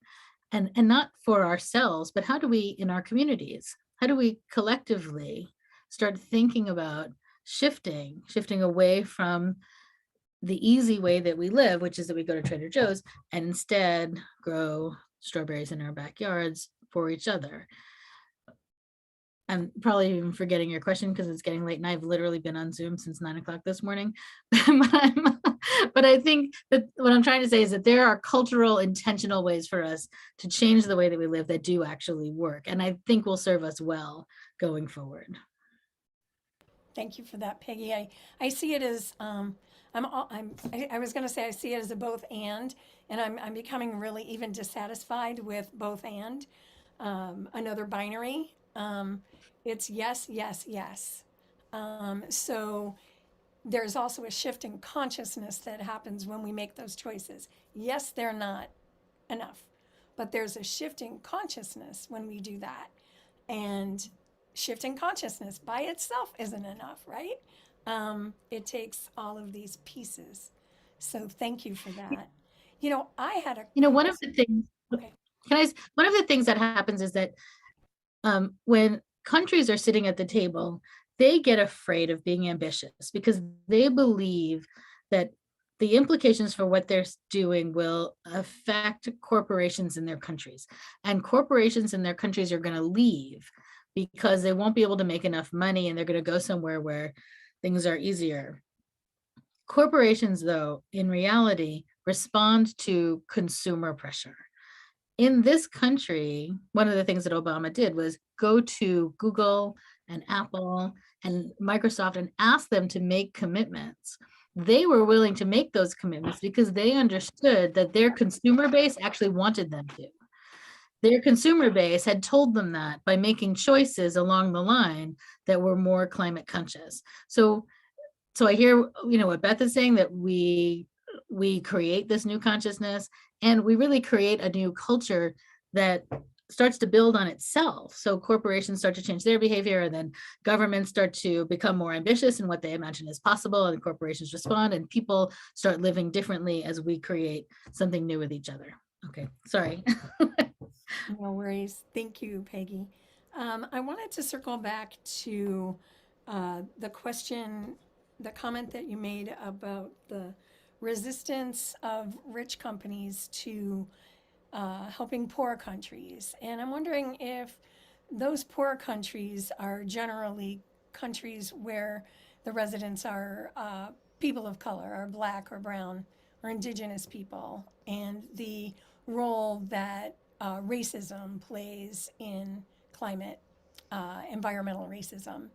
And not for ourselves, but how do we, in our communities, how do we collectively start thinking about shifting away from the easy way that we live, which is that we go to Trader Joe's and instead grow strawberries in our backyards for each other? I'm probably even forgetting your question because it's getting late and I've literally been on Zoom since 9 o'clock this morning. But I think that what I'm trying to say is that there are cultural, intentional ways for us to change the way that we live that do actually work. And I think will serve us well going forward. Thank you for that, Peggy. I see it as I was going to say I see it as a both and I'm becoming really even dissatisfied with both and another binary. It's yes, yes, yes. So there's also a shift in consciousness that happens when we make those choices. Yes, they're not enough, but there's a shift in consciousness when we do that, and shift in consciousness by itself isn't enough, right? It takes all of these pieces. So thank you for that. I had a One of the things, okay. one of the things that happens is that when countries are sitting at the table, they get afraid of being ambitious because they believe that the implications for what they're doing will affect corporations in their countries. And corporations in their countries are going to leave because they won't be able to make enough money and they're going to go somewhere where things are easier. Corporations, though, in reality, respond to consumer pressure. In this country, one of the things that Obama did was go to Google and Apple and Microsoft and ask them to make commitments. They were willing to make those commitments because they understood that their consumer base actually wanted them to. Their consumer base had told them that by making choices along the line that were more climate conscious. So I hear, what Beth is saying, that we create this new consciousness and we really create a new culture that starts to build on itself. So corporations start to change their behavior, and then governments start to become more ambitious in what they imagine is possible, and corporations respond, and people start living differently as we create something new with each other. Okay, sorry. No worries. Thank you, Peggy. I wanted to circle back to the comment that you made about the resistance of rich companies to helping poor countries. And I'm wondering if those poor countries are generally countries where the residents are people of color, or black or brown or indigenous people, and the role that racism plays in climate, environmental racism,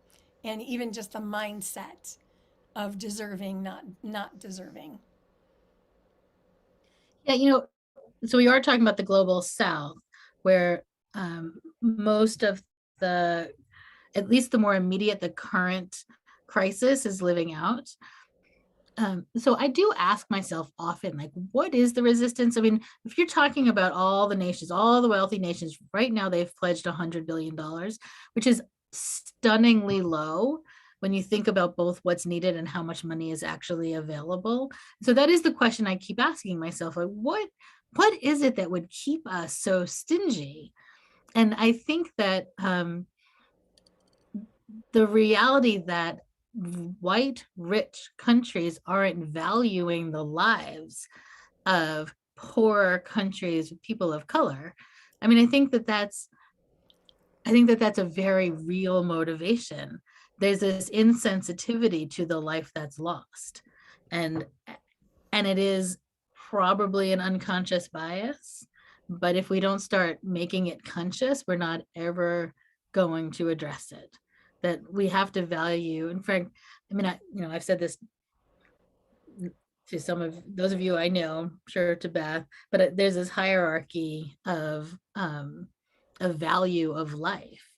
and even just the mindset of deserving, not deserving. Yeah, so we are talking about the global South, where most of at least the more immediate, the current crisis is living out. So I do ask myself often, like, what is the resistance? I mean, if you're talking about all the nations, all the wealthy nations, right now they've pledged $100 billion, which is stunningly low when you think about both what's needed and how much money is actually available. So that is the question I keep asking myself, like, what is it that would keep us so stingy? And I think that the reality that white rich countries aren't valuing the lives of poor countries with people of color. I mean, I think that that's a very real motivation. There's this insensitivity to the life that's lost, and it is probably an unconscious bias, but if we don't start making it conscious, we're not ever going to address it. That we have to value. And Frank, I mean, I've said this to some of those of you I know, I'm sure to Beth, but there's this hierarchy of value of life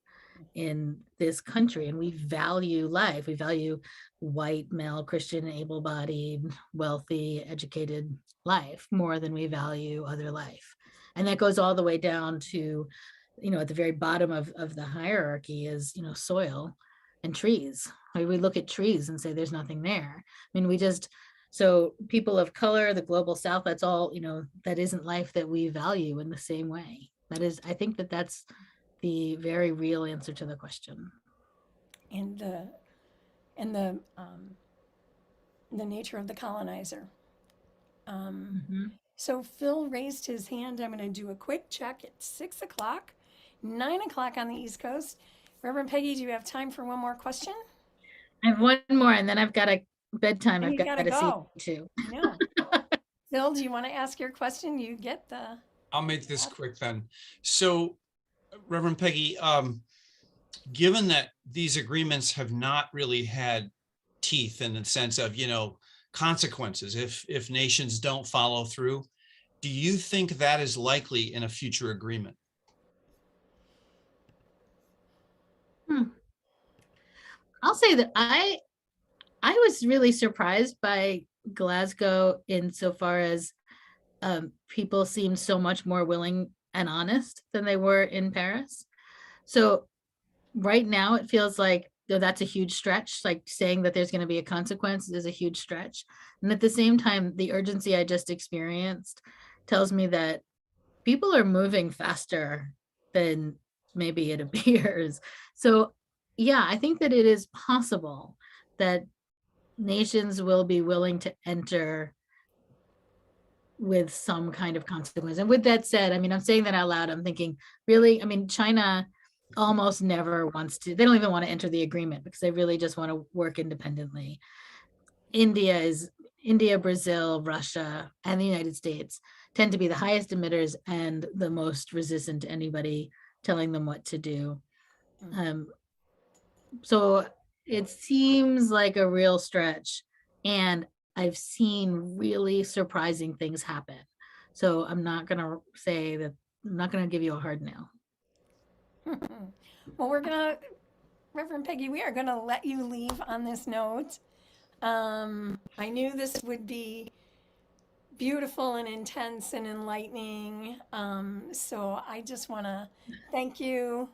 in this country, and we value life. We value white, male, Christian, able-bodied, wealthy, educated life more than we value other life. And that goes all the way down to, at the very bottom of the hierarchy is, soil and trees. We look at trees and say there's nothing there. I mean, so people of color, the global South, that's all, that isn't life that we value in the same way. I think that's the very real answer to the question. And the nature of the colonizer. So Phil raised his hand. I'm going to do a quick check at 6 o'clock, 9 o'clock on the East Coast. Reverend Peggy, do you have time for one more question? I have one more, and then I've got a bedtime. And I've got to go. see too. No. Phil, do you want to ask your question? You get the. I'll make this quick then. So, Reverend Peggy, given that these agreements have not really had teeth in the sense of, consequences if nations don't follow through, do you think that is likely in a future agreement? I'll say that I was really surprised by Glasgow insofar as people seemed so much more willing and honest than they were in Paris. So right now it feels like that's a huge stretch, like saying that there's going to be a consequence is a huge stretch. And at the same time, the urgency I just experienced tells me that people are moving faster than maybe it appears. So yeah, I think that it is possible that nations will be willing to enter with some kind of consequence. And with that said, I mean, I'm saying that out loud. I'm thinking, really, I mean, China almost never wants to, they don't even want to enter the agreement because they really just want to work independently. India, Brazil, Russia, and the United States tend to be the highest emitters and the most resistant to anybody telling them what to do. So it seems like a real stretch, and I've seen really surprising things happen. So I'm not going to say that, I'm not going to give you a hard no. Well, Reverend Peggy, we are going to let you leave on this note. I knew this would be beautiful and intense and enlightening. So I just want to thank you.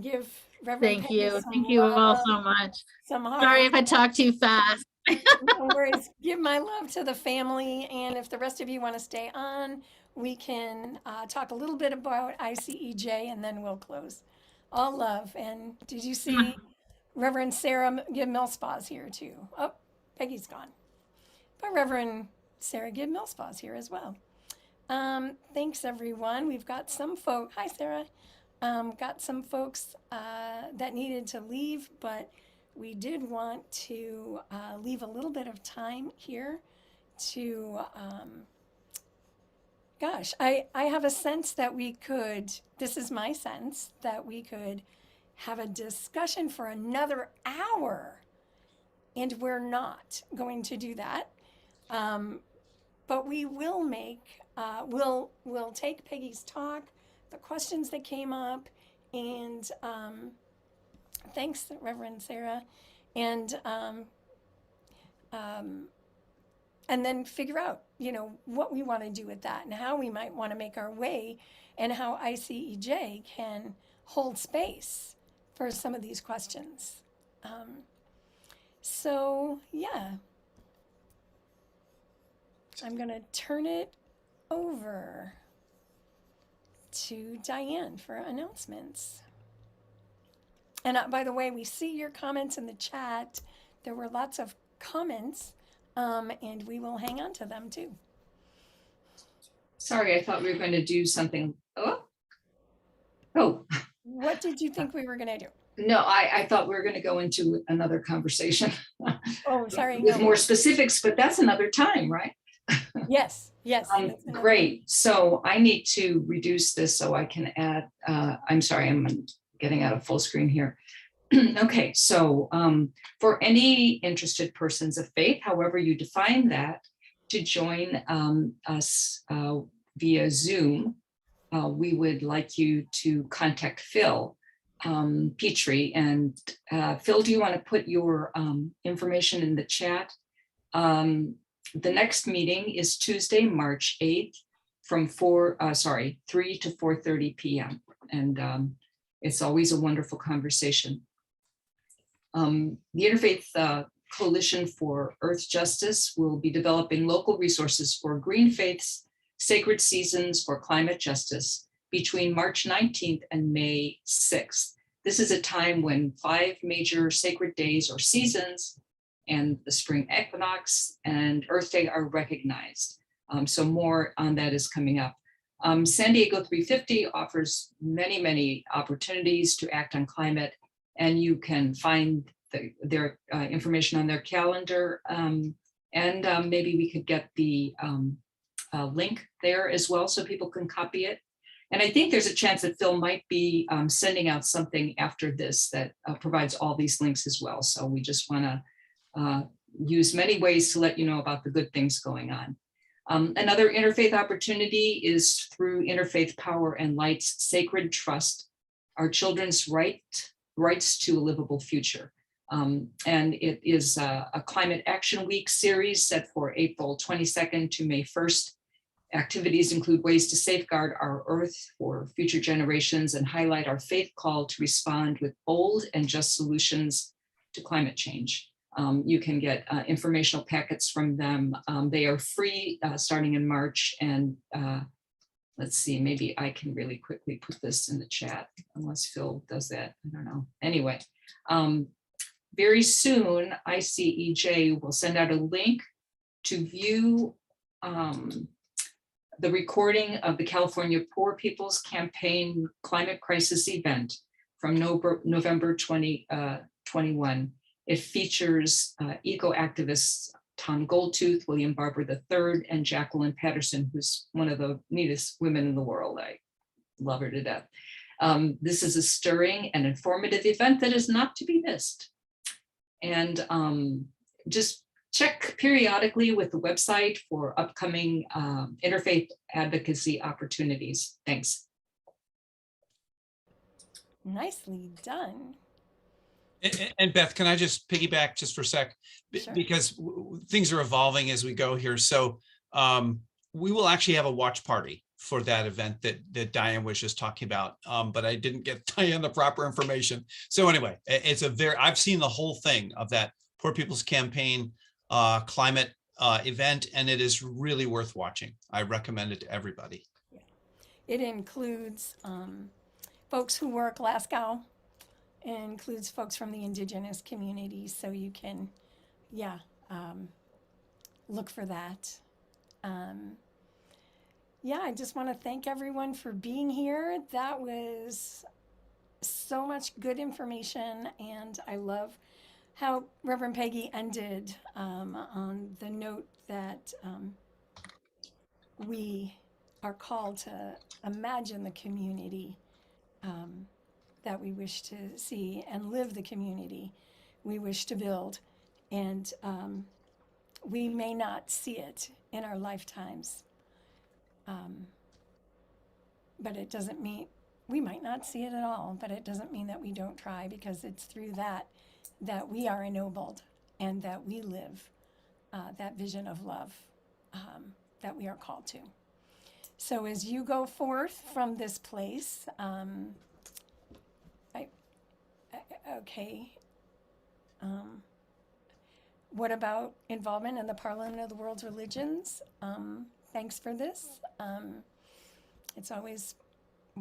Give Reverend Peggy some Thank you all love, so much. some heart. Sorry if I talk too fast. No worries. Give my love to the family. And if the rest of you want to stay on, we can talk a little bit about ICEJ and then we'll close. All love. And did you see Reverend Sarah Gibb Millspa's here too? Oh, Peggy's gone. But Reverend Sarah Gibb Millspa's here as well. Thanks, everyone. We've got some folk. Hi, Sarah. Got some folks that needed to leave, but we did want to leave a little bit of time here to, I have a sense that we could, this is my sense, that we could have a discussion for another hour, and we're not going to do that. But we will we'll take Peggy's talk, the questions that came up, and thanks, Reverend Sarah, and then figure out, what we want to do with that and how we might want to make our way and how ICEJ can hold space for some of these questions. So, yeah. I'm going to turn it over to Diane for announcements. And by the way, we see your comments in the chat. There were lots of comments, and we will hang on to them too. Sorry, I thought we were going to do something. Oh, What did you think we were going to do? no, I thought we were going to go into another conversation Oh, sorry. with No. more specifics, but that's another time, right? Yes, yes. that's another- Great. So I need to reduce this so I can add, I'm sorry, I'm getting out of full screen here. Okay, so for any interested persons of faith, however you define that, to join us via Zoom, we would like you to contact Phil Petrie. And Phil, do you want to put your information in the chat? The next meeting is Tuesday, March 8th from 3 to 4:30 p.m. And it's always a wonderful conversation. The Interfaith Coalition for Earth Justice will be developing local resources for Green Faith's Sacred Seasons for Climate Justice between March 19th and May 6th. This is a time when 5 major sacred days or seasons and the spring equinox and Earth Day are recognized. So more on that is coming up. San Diego 350 offers many, many opportunities to act on climate, and you can find their information on their calendar. And maybe we could get the link there as well so people can copy it. And I think there's a chance that Phil might be sending out something after this that provides all these links as well. So we just want to use many ways to let you know about the good things going on. Another interfaith opportunity is through Interfaith Power and Light's Sacred Trust, Our Children's Rights to a Livable Future. And it is a Climate Action Week series set for April 22nd to May 1st. Activities include ways to safeguard our Earth for future generations and highlight our faith call to respond with bold and just solutions to climate change. You can get informational packets from them. They are free starting in March. And let's see, maybe I can really quickly put this in the chat, unless Phil does that. I don't know. Anyway, very soon, ICEJ will send out a link to view the recording of the California Poor People's Campaign Climate Crisis event from November 2021. It features eco-activists Tom Goldtooth, William Barber III, and Jacqueline Patterson, who's one of the neatest women in the world. I love her to death. This is a stirring and informative event that is not to be missed. And just check periodically with the website for upcoming interfaith advocacy opportunities. Thanks. Nicely done. And Beth, can I just piggyback just for a sec? Sure. Because things are evolving as we go here. So we will actually have a watch party for that event that Diane was just talking about, but I didn't get Diane the proper information. So anyway, it's I've seen the whole thing of that Poor People's Campaign climate event, and it is really worth watching. I recommend it to everybody. Yeah. It includes folks who work Glasgow. It includes folks from the indigenous communities, so you can, look for that. I just want to thank everyone for being here. That was so much good information, and I love how Reverend Peggy ended on the note that we are called to imagine the community that we wish to see and live the community we wish to build. And we may not see it in our lifetimes, but it doesn't mean we might not see it at all, but it doesn't mean that we don't try, because it's through that we are ennobled and that we live that vision of love that we are called to. So as you go forth from this place, what about involvement in the Parliament of the World's Religions? Thanks for this. It's always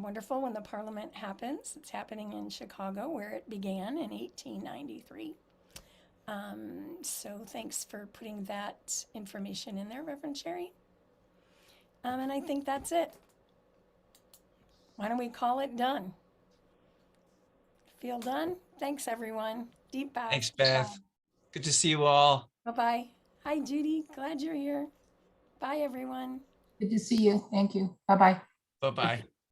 wonderful when the Parliament happens. It's happening in Chicago, where it began in 1893. So thanks for putting that information in there, Reverend Sherry. And I think that's it. Why don't we call it done? Feel done? Thanks, everyone. Deep bow. Thanks, Beth. Good to see you all. Bye-bye. Hi, Judy. Glad you're here. Bye, everyone. Good to see you. Thank you. Bye-bye. Bye-bye.